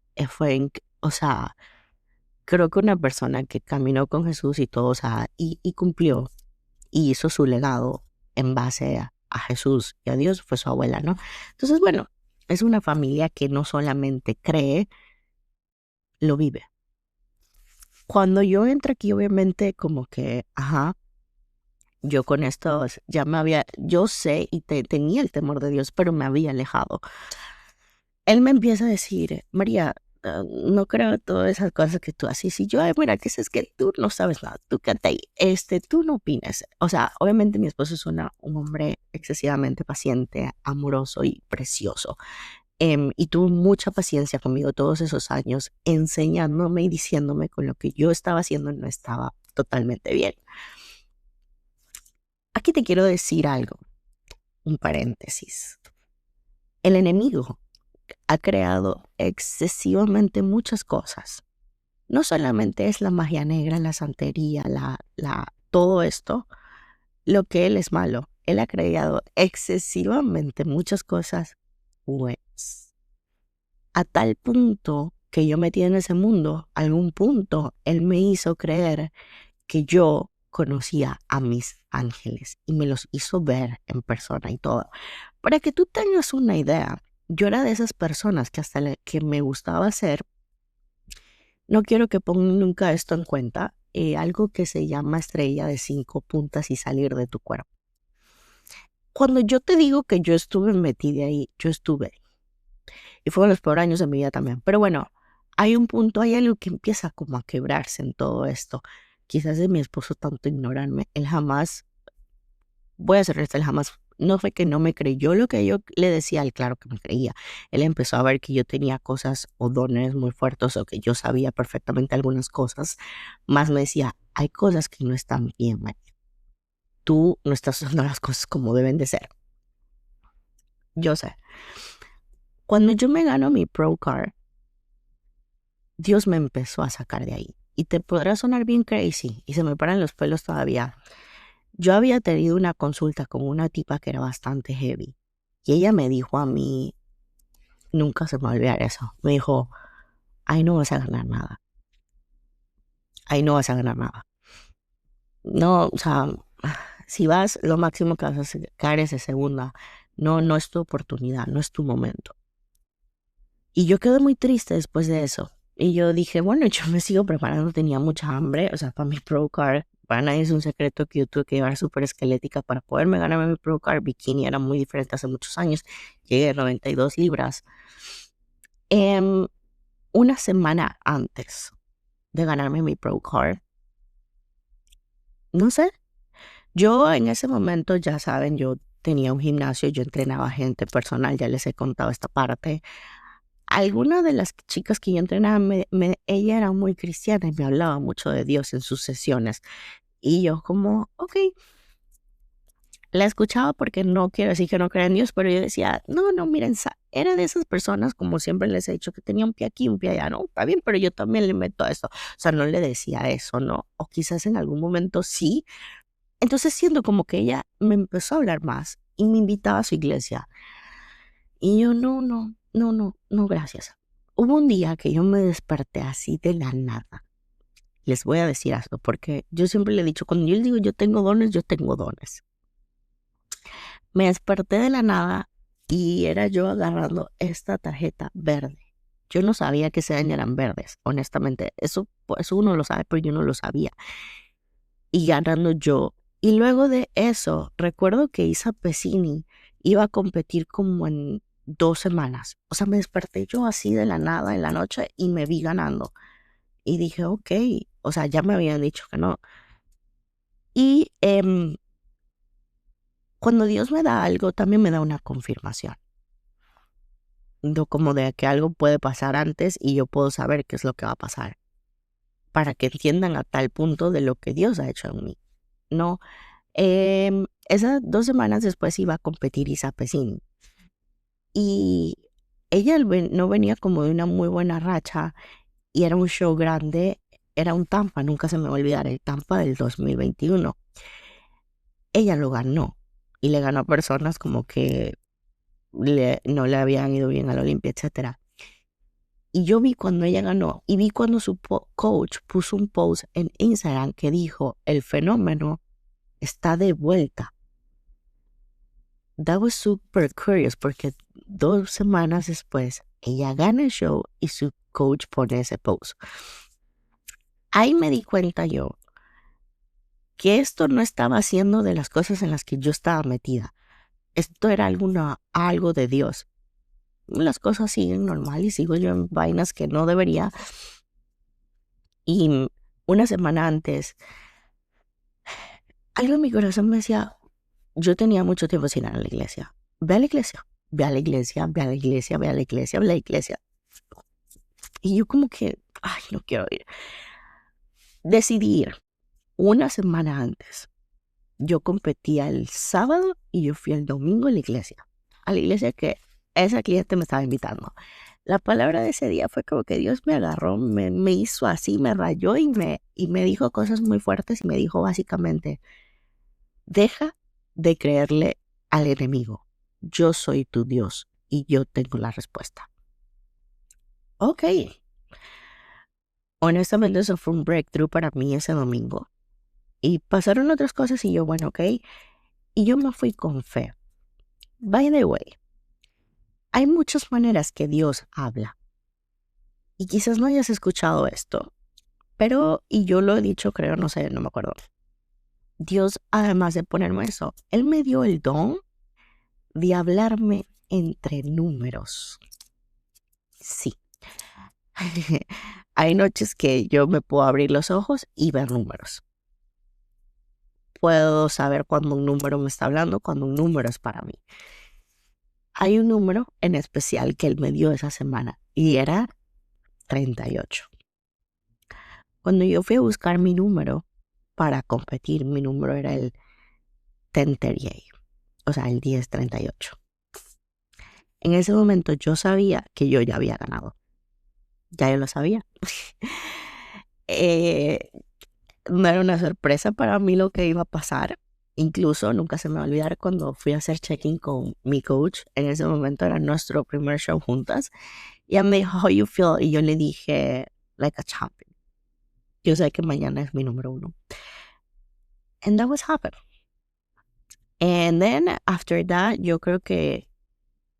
o sea, creo que una persona que caminó con Jesús y todo, o sea, y cumplió y hizo su legado en base a Jesús y a Dios fue su abuela, ¿no? Entonces, bueno, es una familia que no solamente cree, lo vive. Cuando yo entro aquí, obviamente, como que, yo con esto yo sé y tenía el temor de Dios, pero me había alejado. Él me empieza a decir, María, no creo en todas esas cosas que tú haces. Y yo, ay, mira, que es que tú no sabes nada, tú quédate ahí, tú no opines. O sea, obviamente mi esposo es un hombre excesivamente paciente, amoroso y precioso. Y tuvo mucha paciencia conmigo todos esos años, enseñándome y diciéndome con lo que yo estaba haciendo no estaba totalmente bien. Aquí te quiero decir algo, un paréntesis. El enemigo ha creado excesivamente muchas cosas. No solamente es la magia negra, la santería, todo esto, lo que él es malo. Él ha creado excesivamente muchas cosas buenas. A tal punto que yo metí en ese mundo, a algún punto, él me hizo creer que yo conocía a mis ángeles y me los hizo ver en persona y todo. Para que tú tengas una idea, yo era de esas personas que hasta que me gustaba hacer, no quiero que pongan nunca esto en cuenta, algo que se llama estrella de 5 puntas y salir de tu cuerpo. Cuando yo te digo que yo estuve metida ahí, yo estuve. Y fueron los peores años de mi vida también. Pero bueno, hay un punto, hay algo que empieza como a quebrarse en todo esto. Quizás de mi esposo tanto ignorarme, él jamás, voy a ser honesta, él jamás, no fue que no me creyó lo que yo le decía, él claro que me creía. Él empezó a ver que yo tenía cosas o dones muy fuertes o que yo sabía perfectamente algunas cosas, más me decía, hay cosas que no están bien, Mike. Tú no estás haciendo las cosas como deben de ser. Yo sé. Cuando yo me gano mi Pro Card, Dios me empezó a sacar de ahí. Y te podrá sonar bien crazy y se me paran los pelos todavía. Yo había tenido una consulta con una tipa que era bastante heavy. Y ella me dijo a mí, nunca se me va a olvidar eso. Me dijo, ahí no vas a ganar nada. Ahí no vas a ganar nada. No, o sea, si vas, lo máximo que vas a sacar es de segunda. No, no es tu oportunidad, no es tu momento. Y yo quedé muy triste después de eso. Y yo dije, bueno, yo me sigo preparando, tenía mucha hambre, o sea, para mi Pro Card. Para nadie es un secreto que yo tuve que llevar súper esquelética para poderme ganarme mi Pro Card. Bikini era muy diferente hace muchos años. Llegué a 92 libras. Una semana antes de ganarme mi Pro Card, no sé, yo en ese momento, ya saben, yo tenía un gimnasio, yo entrenaba gente personal, ya les he contado esta parte. Alguna de las chicas que yo entrenaba, ella era muy cristiana y me hablaba mucho de Dios en sus sesiones. Y yo como, ok, la escuchaba porque no quiero decir que no crea en Dios, pero yo decía, no, no, miren, era de esas personas, como siempre les he dicho, que tenía un pie aquí, un pie allá, no, está bien, pero yo también le meto a esto. O sea, no le decía eso, ¿no? O quizás en algún momento sí. Entonces siento como que ella me empezó a hablar más y me invitaba a su iglesia. Y yo, no, no, no, no, no, gracias. Hubo un día que yo me desperté así de la nada. Les voy a decir esto, porque yo siempre le he dicho, cuando yo les digo yo tengo dones, yo tengo dones. Me desperté de la nada y era yo agarrando esta tarjeta verde. Yo no sabía que ese año eran verdes, honestamente. Eso uno lo sabe, pero yo no lo sabía. Y ganando yo. Y luego de eso, recuerdo que Isa Pesini iba a competir como en 2 semanas. O sea, me desperté yo así de la nada en la noche y me vi ganando. Y dije, ok, o sea, ya me habían dicho que no. Y cuando Dios me da algo, también me da una confirmación. No como de que algo puede pasar antes y yo puedo saber qué es lo que va a pasar. Para que entiendan a tal punto de lo que Dios ha hecho en mí. No, esas 2 semanas después iba a competir Isa Pesini. Y ella no venía como de una muy buena racha y era un show grande, era un Tampa, nunca se me va a olvidar, el Tampa del 2021. Ella lo ganó y le ganó a personas como que no le habían ido bien a la Olimpia, etcétera. Y yo vi cuando ella ganó y vi cuando su coach puso un post en Instagram que dijo, el fenómeno está de vuelta. That was super curious porque 2 semanas después ella gana el show y su coach pone ese post. Ahí me di cuenta yo que esto no estaba haciendo de las cosas en las que yo estaba metida. Esto era algo de Dios. Las cosas siguen normal y sigo yo en vainas que no debería. Y una semana antes, algo en mi corazón me decía, yo tenía mucho tiempo sin ir a la iglesia. Ve a la iglesia, ve a la iglesia, ve a la iglesia, ve a la iglesia, ve a la iglesia. Y yo como que, ay, no quiero ir. Decidí ir una semana antes. Yo competía el sábado y yo fui el domingo a la iglesia. A la iglesia que esa cliente me estaba invitando. La palabra de ese día fue como que Dios me agarró, me hizo así, me rayó y me dijo cosas muy fuertes y me dijo básicamente, deja de creerle al enemigo. Yo soy tu Dios y yo tengo la respuesta. Ok. Honestamente, eso fue un breakthrough para mí ese domingo. Y pasaron otras cosas y yo, bueno, ok. Y yo me fui con fe. By the way, hay muchas maneras que Dios habla. Y quizás no hayas escuchado esto, pero, y yo lo he dicho, creo, no sé, no me acuerdo. Dios, además de ponerme eso, Él me dio el don de hablarme entre números. Sí. Hay noches que yo me puedo abrir los ojos y ver números. Puedo saber cuando un número me está hablando, cuando un número es para mí. Hay un número en especial que Él me dio esa semana y era 38. Cuando yo fui a buscar mi número para competir, mi número era el 1038, o sea, el 1038. En ese momento yo sabía que yo ya había ganado. Ya yo lo sabía. No era una sorpresa para mí lo que iba a pasar. Incluso nunca se me va a olvidar cuando fui a hacer check-in con mi coach. En ese momento era nuestro primer show juntas. Y ella me dijo, how you feel? Y yo le dije, like a champion. Yo sé que mañana es mi número 1. And that was happened. And then after that, yo creo que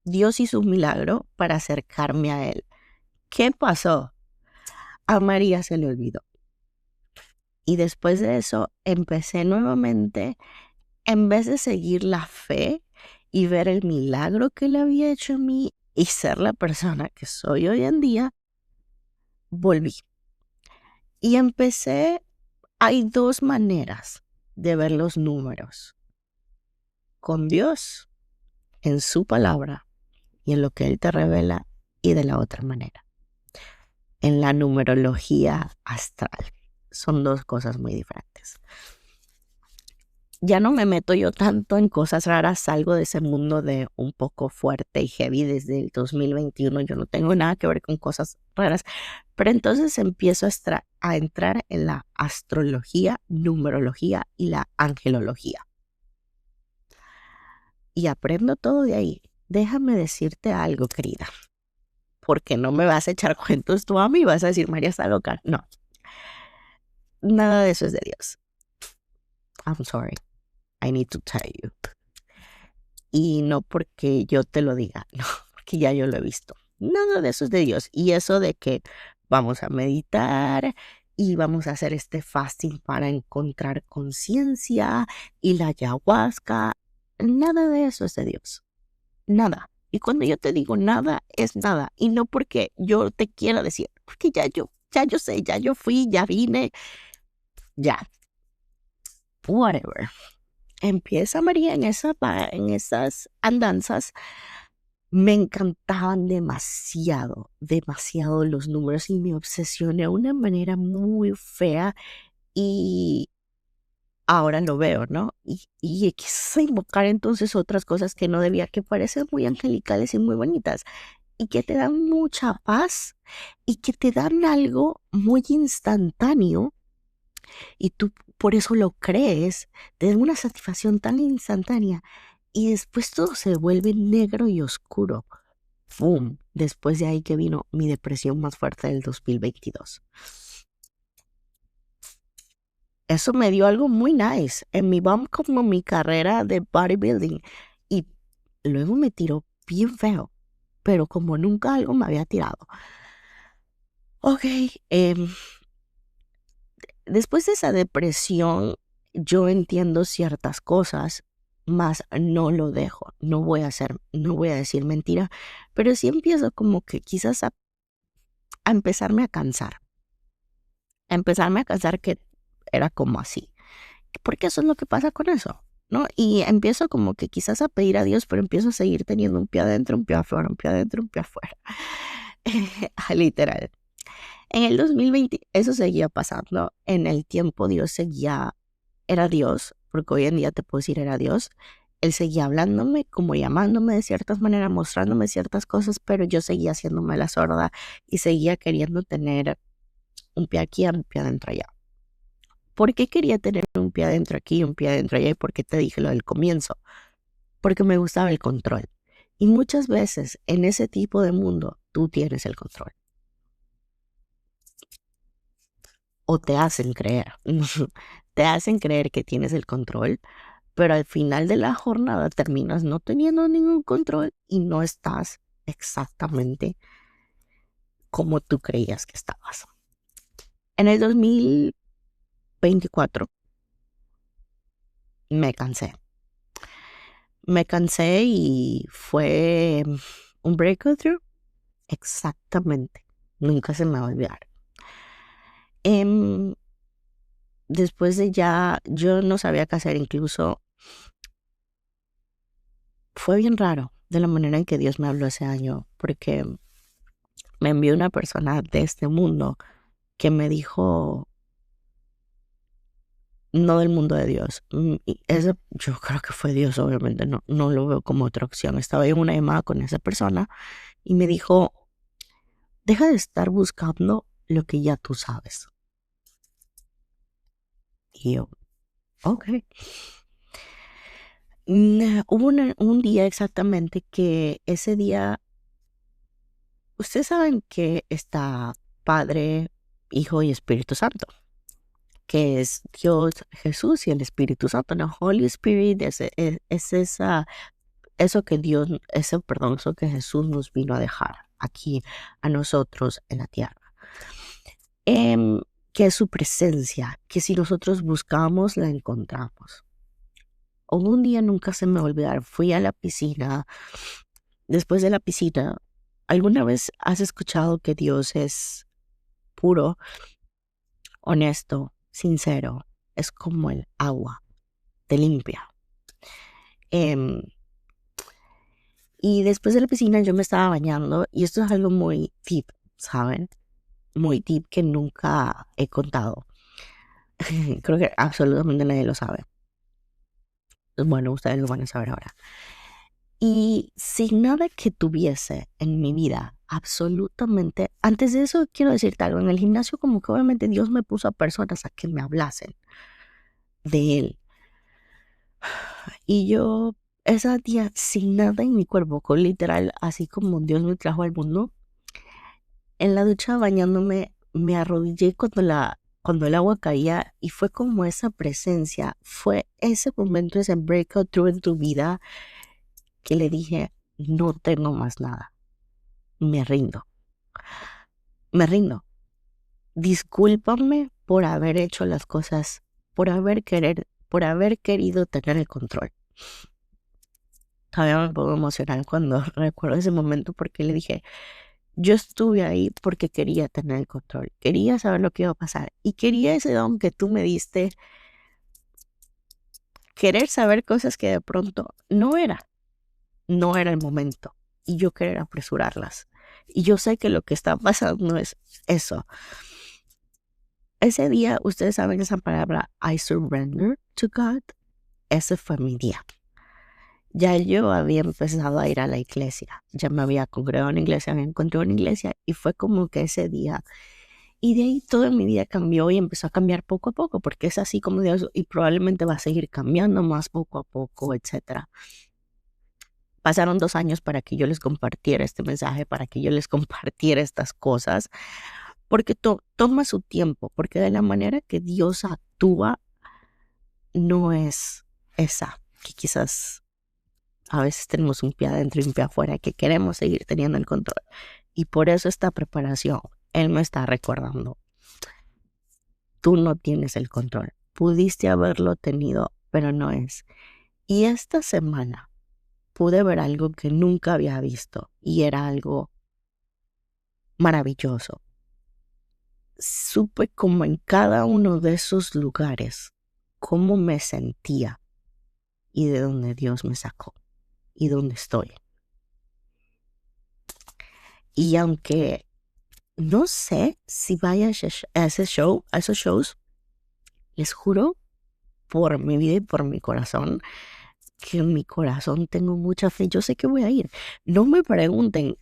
Dios hizo un milagro para acercarme a Él. ¿Qué pasó? A María se le olvidó. Y después de eso, empecé nuevamente, en vez de seguir la fe y ver el milagro que Él había hecho en mí y ser la persona que soy hoy en día, volví. Y empecé, hay 2 maneras de ver los números. Con Dios, en su palabra y en lo que Él te revela, y de la otra manera, en la numerología astral. Son 2 cosas muy diferentes. Ya no me meto yo tanto en cosas raras, salgo de ese mundo de un poco fuerte y heavy desde el 2021. Yo no tengo nada que ver con cosas raras, pero entonces empiezo a entrar en la astrología, numerología y la angelología. Y aprendo todo de ahí. Déjame decirte algo, querida, porque no me vas a echar cuentos tú a mí, vas a decir, María está loca. No, nada de eso es de Dios. I'm sorry, I need to tell you. Y no porque yo te lo diga, no, porque ya yo lo he visto. Nada de eso es de Dios. Y eso de que vamos a meditar y vamos a hacer este fasting para encontrar conciencia y la ayahuasca, nada de eso es de Dios. Nada. Y cuando yo te digo nada, es nada. Y no porque yo te quiera decir, porque ya yo sé, ya yo fui, ya vine, ya. Whatever. Empieza María en esas andanzas. Me encantaban demasiado los números y me obsesioné de una manera muy fea y ahora lo veo, ¿no? Y quise invocar entonces otras cosas que no debía, que parecen muy angelicales y muy bonitas y que te dan mucha paz y que te dan algo muy instantáneo y tú por eso lo crees, te da una satisfacción tan instantánea y después todo se vuelve negro y oscuro. ¡Boom! Después de ahí que vino mi depresión más fuerte del 2022. Eso me dio algo muy nice en mi bump como mi carrera de bodybuilding y luego me tiró bien feo, pero como nunca algo me había tirado. Ok, después de esa depresión yo entiendo ciertas cosas, mas no lo dejo, no voy a decir mentira, pero sí empiezo como que quizás a empezarme a cansar. Que era como así. Porque eso es lo que pasa con eso, ¿no? Y empiezo como que quizás a pedir a Dios, pero empiezo a seguir teniendo un pie adentro, un pie afuera, un pie adentro, un pie afuera. Literal. En el 2020 eso seguía pasando. En el tiempo Dios seguía, era Dios, porque hoy en día te puedo decir era Dios. Él seguía hablándome, como llamándome de ciertas maneras, mostrándome ciertas cosas, pero yo seguía haciéndome la sorda y seguía queriendo tener un pie aquí y un pie adentro allá. ¿Por qué quería tener un pie adentro aquí y un pie adentro allá? ¿Y por qué te dije lo del comienzo? Porque me gustaba el control. Y muchas veces en ese tipo de mundo tú tienes el control. O te hacen creer. Te hacen creer que tienes el control, pero al final de la jornada terminas no teniendo ningún control y no estás exactamente como tú creías que estabas. En el 2024 me cansé. Me cansé y fue un breakthrough. Exactamente. Nunca se me va a olvidar. Después de ya, yo no sabía qué hacer, incluso fue bien raro de la manera en que Dios me habló ese año, porque me envió una persona de este mundo que me dijo, no del mundo de Dios. Y ese, yo creo que fue Dios, obviamente, no lo veo como otra opción. Estaba en una llamada con esa persona y me dijo, deja de estar buscando lo que ya tú sabes. Y yo, ok. Hubo un día exactamente que ese día, ustedes saben que está Padre, Hijo y Espíritu Santo, que es Dios, Jesús y el Espíritu Santo. No, Holy Spirit es eso que Dios, eso que Jesús nos vino a dejar aquí a nosotros en la tierra. Que es su presencia, que si nosotros buscamos, la encontramos. Un día nunca se me va a olvidar, fui a la piscina. Después de la piscina, ¿alguna vez has escuchado que Dios es puro, honesto, sincero? Es como el agua, te limpia. Y después de la piscina yo me estaba bañando y esto es algo muy deep, ¿saben? Muy deep que nunca he contado. Creo que absolutamente nadie lo sabe. Bueno, ustedes lo van a saber ahora. Y sin nada que tuviese en mi vida, absolutamente, antes de eso quiero decirte algo, en el gimnasio como que obviamente Dios me puso a personas a que me hablasen de Él. Y yo, ese día, sin nada en mi cuerpo, con literal, así como Dios me trajo al mundo, en la ducha bañándome, me arrodillé cuando el agua caía y fue como esa presencia, fue ese momento, ese breakout through en tu vida que le dije, no tengo más nada, me rindo, me rindo. Discúlpame por haber hecho las cosas, por haber querido tener el control. Todavía me pongo emocional cuando recuerdo ese momento porque le dije, yo estuve ahí porque quería tener el control, quería saber lo que iba a pasar y quería ese don que tú me diste, querer saber cosas que de pronto no era el momento y yo querer apresurarlas. Y yo sé que lo que está pasando es eso. Ese día, ustedes saben esa palabra, I surrender to God. Ese fue mi día. Ya yo había empezado a ir a la iglesia, ya me había congregado en la iglesia, había encontrado en la iglesia y fue como que ese día. Y de ahí toda mi vida cambió y empezó a cambiar poco a poco, porque es así como Dios y probablemente va a seguir cambiando más poco a poco, etcétera. Pasaron 2 años para que yo les compartiera este mensaje, para que yo les compartiera estas cosas, porque toma su tiempo, porque de la manera que Dios actúa no es esa, que quizás a veces tenemos un pie adentro y un pie afuera, que queremos seguir teniendo el control. Y por eso esta preparación, Él me está recordando, tú no tienes el control, pudiste haberlo tenido, pero no es. Y esta semana pude ver algo que nunca había visto y era algo maravilloso. Supe como en cada uno de esos lugares cómo me sentía y de dónde Dios me sacó y dónde estoy. Y aunque no sé si vaya a ese show, a esos shows, les juro por mi vida y por mi corazón que en mi corazón tengo mucha fe. Yo sé que voy a ir. No me pregunten,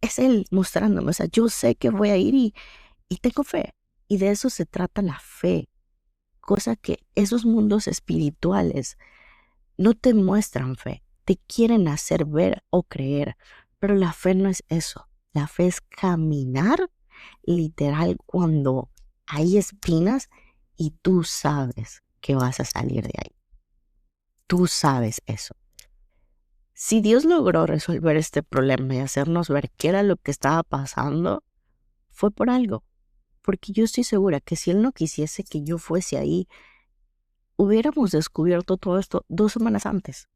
es Él mostrándome. O sea, yo sé que voy a ir y tengo fe. Y de eso se trata la fe. Cosa que esos mundos espirituales no te muestran fe. Te quieren hacer ver o creer. Pero la fe no es eso. La fe es caminar literal cuando hay espinas y tú sabes que vas a salir de ahí. Tú sabes eso. Si Dios logró resolver este problema y hacernos ver qué era lo que estaba pasando, fue por algo. Porque yo estoy segura que si Él no quisiese que yo fuese ahí, hubiéramos descubierto todo esto 2 semanas antes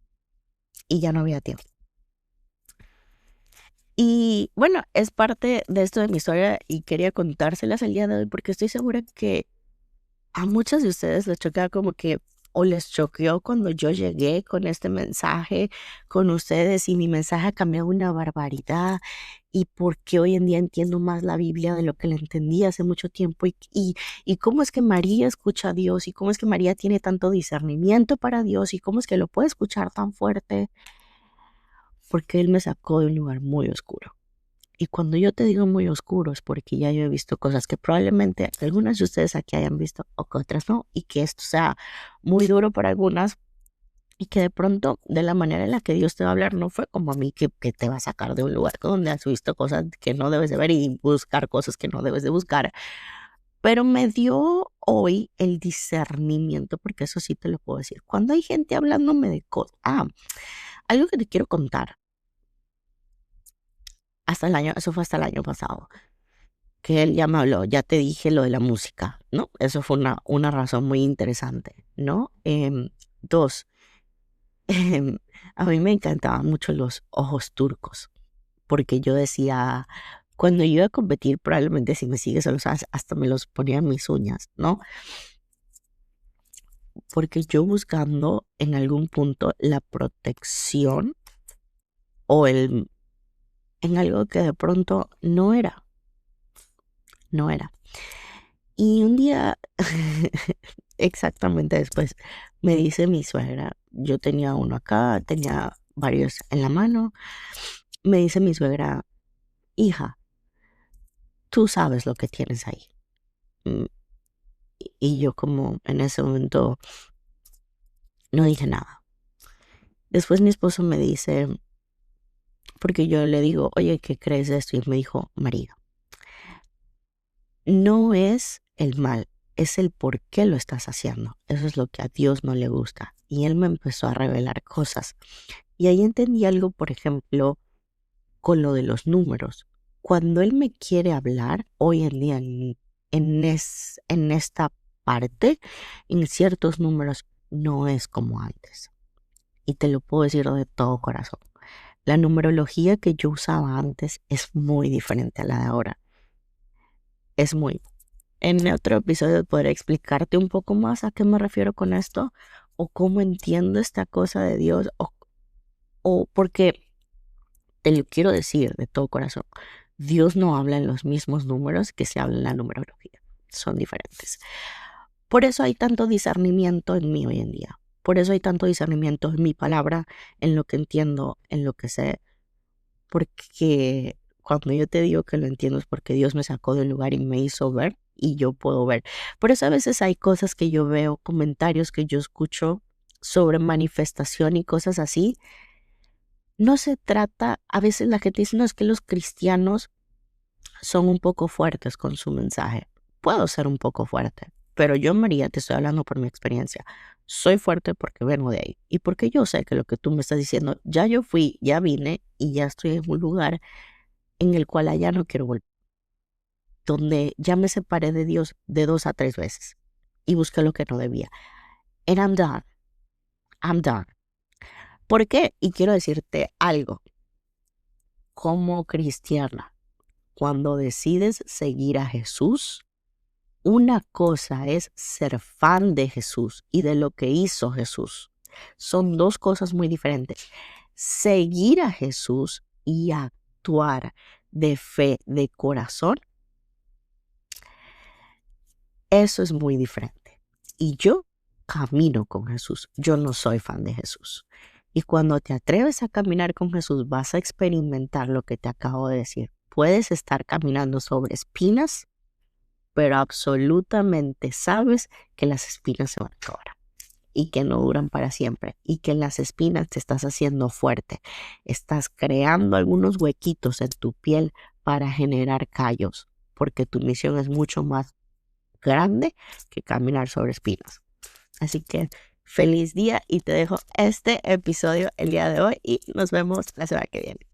y ya no había tiempo. Y bueno, es parte de esto de mi historia y quería contárselas el día de hoy porque estoy segura que a muchas de ustedes les choca como que o les choqueó cuando yo llegué con este mensaje con ustedes y mi mensaje ha cambiado una barbaridad y porque hoy en día entiendo más la Biblia de lo que la entendí hace mucho tiempo y cómo es que María escucha a Dios y cómo es que María tiene tanto discernimiento para Dios y cómo es que lo puede escuchar tan fuerte porque Él me sacó de un lugar muy oscuro. Y cuando yo te digo muy oscuro es porque ya yo he visto cosas que probablemente algunas de ustedes aquí hayan visto o que otras no, y que esto sea muy duro para algunas y que de pronto de la manera en la que Dios te va a hablar no fue como a mí que te va a sacar de un lugar donde has visto cosas que no debes de ver y buscar cosas que no debes de buscar, pero me dio hoy el discernimiento, porque eso sí te lo puedo decir. Cuando hay gente hablándome de cosas, algo que te quiero contar, eso fue hasta el año pasado. Que él ya me habló, ya te dije lo de la música, ¿no? Eso fue una razón muy interesante, ¿no? Dos, em, a mí me encantaban mucho los ojos turcos, porque yo decía, cuando yo iba a competir, probablemente si me sigues o lo sabes, hasta me los ponía en mis uñas, ¿no? Porque yo buscando en algún punto la protección o en algo que de pronto no era. Y un día, exactamente después, me dice mi suegra, yo tenía uno acá, tenía varios en la mano, me dice mi suegra, hija, tú sabes lo que tienes ahí. Mm, Y yo como en ese momento no dije nada. Después mi esposo me dice, porque yo le digo, oye, ¿qué crees de esto? Y él me dijo, María, no es el mal, es el por qué lo estás haciendo. Eso es lo que a Dios no le gusta. Y él me empezó a revelar cosas. Y ahí entendí algo, por ejemplo, con lo de los números. Cuando él me quiere hablar hoy en día en esta parte, en ciertos números, no es como antes. Y te lo puedo decir de todo corazón. La numerología que yo usaba antes es muy diferente a la de ahora. Es muy. En otro episodio podré explicarte un poco más a qué me refiero con esto o cómo entiendo esta cosa de Dios o porque te lo quiero decir de todo corazón. Dios no habla en los mismos números que se habla en la numerología. Son diferentes. Por eso hay tanto discernimiento en mí hoy en día. Por eso hay tanto discernimiento en mi palabra, en lo que entiendo, en lo que sé. Porque cuando yo te digo que lo entiendo es porque Dios me sacó de un lugar y me hizo ver y yo puedo ver. Por eso a veces hay cosas que yo veo, comentarios que yo escucho sobre manifestación y cosas así. No se trata, a veces la gente dice, no, es que los cristianos son un poco fuertes con su mensaje. Puedo ser un poco fuerte, pero yo, María, te estoy hablando por mi experiencia. Soy fuerte porque vengo de ahí y porque yo sé que lo que tú me estás diciendo, ya yo fui, ya vine y ya estoy en un lugar en el cual allá no quiero volver, donde ya me separé de Dios de 2 a 3 veces y busqué lo que no debía. And I'm done. I'm done. ¿Por qué? Y quiero decirte algo. Como cristiana, cuando decides seguir a Jesús, una cosa es ser fan de Jesús y de lo que hizo Jesús. Son dos cosas muy diferentes. Seguir a Jesús y actuar de fe, de corazón, eso es muy diferente. Y yo camino con Jesús. Yo no soy fan de Jesús. Y cuando te atreves a caminar con Jesús, vas a experimentar lo que te acabo de decir. Puedes estar caminando sobre espinas, pero absolutamente sabes que las espinas se van a acabar y que no duran para siempre, y que en las espinas te estás haciendo fuerte. Estás creando algunos huequitos en tu piel para generar callos, porque tu misión es mucho más grande que caminar sobre espinas. Así que feliz día y te dejo este episodio el día de hoy y nos vemos la semana que viene.